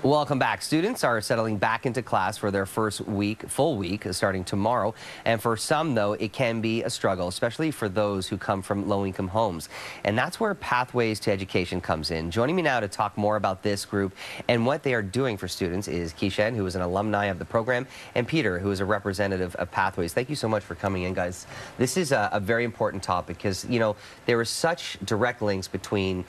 Welcome back. Students are settling back into class for their first full week, starting tomorrow. And for some, though, it can be a struggle, especially for those who come from low-income homes. And that's where Pathways to Education comes in. Joining me now to talk more about this group and what they are doing for students is Kishan, who is an alumni of the program, and Peter, who is a representative of Pathways. Thank you so much for coming in, guys. This is a very important topic because, you know, there are such direct links between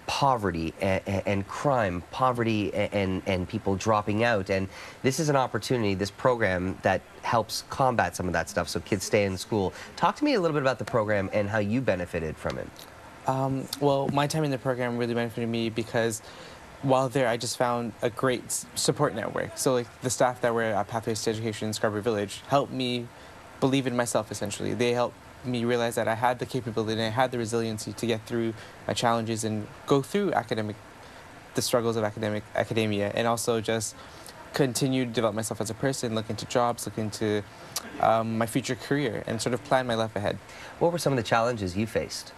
poverty and crime, poverty and people dropping out, and this is an opportunity, this program that helps combat some of that stuff so kids stay in school. Talk to me a little bit about the program and how you benefited from it. Well, my time in the program really benefited me because while there, I just found a great support network. So like the staff that were at Pathways to Education in Scarborough Village helped me believe in myself, essentially. They helped me realize that I had the capability and I had the resiliency to get through my challenges and go through the struggles of academia, and also just continue to develop myself as a person, look into jobs, look into my future career, and sort of plan my life ahead. What were some of the challenges you faced?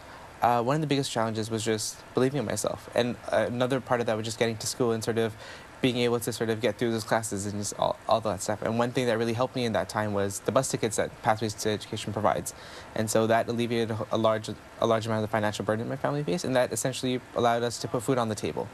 One of the biggest challenges was just believing in myself, and another part of that was just getting to school and sort of being able to sort of get through those classes and just all that stuff. And one thing that really helped me in that time was the bus tickets that Pathways to Education provides. And so that alleviated a large amount of the financial burden my family faced, and that essentially allowed us to put food on the table.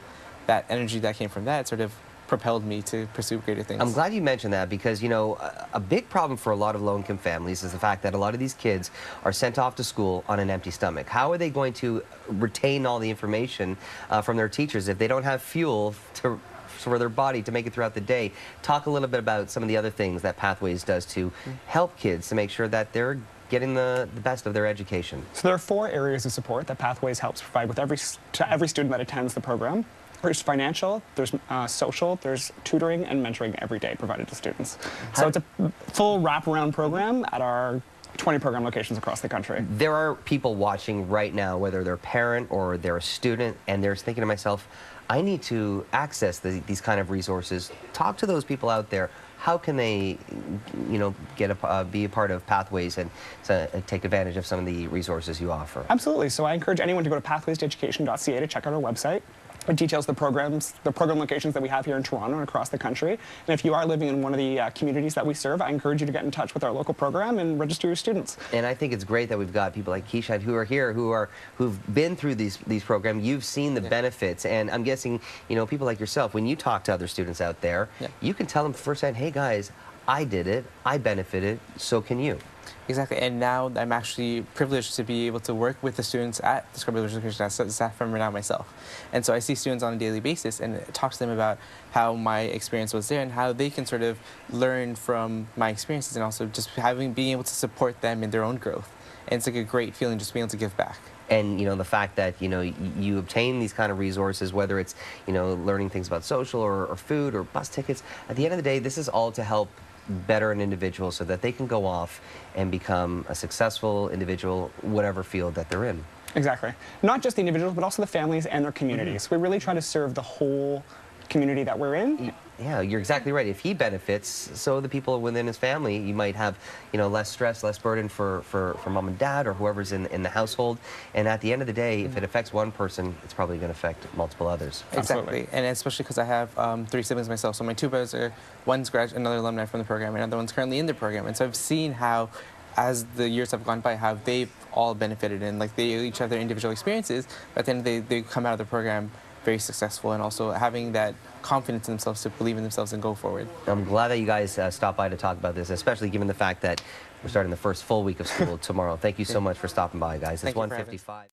That energy that came from that sort of propelled me to pursue greater things. I'm glad you mentioned that because, you know, a big problem for a lot of low-income families is the fact that a lot of these kids are sent off to school on an empty stomach. How are they going to retain all the information from their teachers if they don't have fuel for their body to make it throughout the day? Talk a little bit about some of the other things that Pathways does to help kids to make sure that they're getting the best of their education. So there are 4 areas of support that Pathways helps provide with every student that attends the program. There's financial, there's social, there's tutoring and mentoring every day provided to students. So it's a full wraparound program at our 20 program locations across the country. There are people watching right now, whether they're a parent or they're a student, and they're thinking to myself, I need to access these kind of resources. Talk to those people out there. How can they, you know, be a part of Pathways and take advantage of some of the resources you offer? Absolutely. So I encourage anyone to go to pathwaystoeducation.ca to check out our website. It details the program locations that we have here in Toronto and across the country. And if you are living in one of the communities that we serve, I encourage you to get in touch with our local program and register your students. And I think it's great that we've got people like Kishan who are here, who've been through these programs. You've seen the benefits, and I'm guessing, you know, people like yourself, when you talk to other students out there, you can tell them firsthand, hey guys, I did it, I benefited, so can you. Exactly, and now I'm actually privileged to be able to work with the students at the Scarborough Village Education as a staff member now myself. And so I see students on a daily basis and talk to them about how my experience was there and how they can sort of learn from my experiences, and also just being able to support them in their own growth. And it's like a great feeling just being able to give back. And, you know, the fact that, you know, you obtain these kind of resources, whether it's, you know, learning things about social or food or bus tickets, at the end of the day, this is all to help better an individual so that they can go off and become a successful individual, whatever field that they're in. Exactly. Not just the individuals, but also the families and their communities. We really try to serve the whole community that we're in. Yeah, you're exactly right. If he benefits, so the people within his family, you might have, you know, less stress, less burden for mom and dad or whoever's in the household. And at the end of the day, if it affects one person, it's probably going to affect multiple others. Exactly, and especially because I have 3 siblings myself. So my 2 brothers one's another alumni from the program, and another one's currently in the program. And so I've seen how, as the years have gone by, how they've all benefited, and like they each have their individual experiences, but at the end of the day, they come out of the program very successful, and also having that confidence in themselves to believe in themselves and go forward. I'm glad that you guys stopped by to talk about this, especially given the fact that we're starting the first full week of school tomorrow. Thank you so much for stopping by, guys. It's 1:55.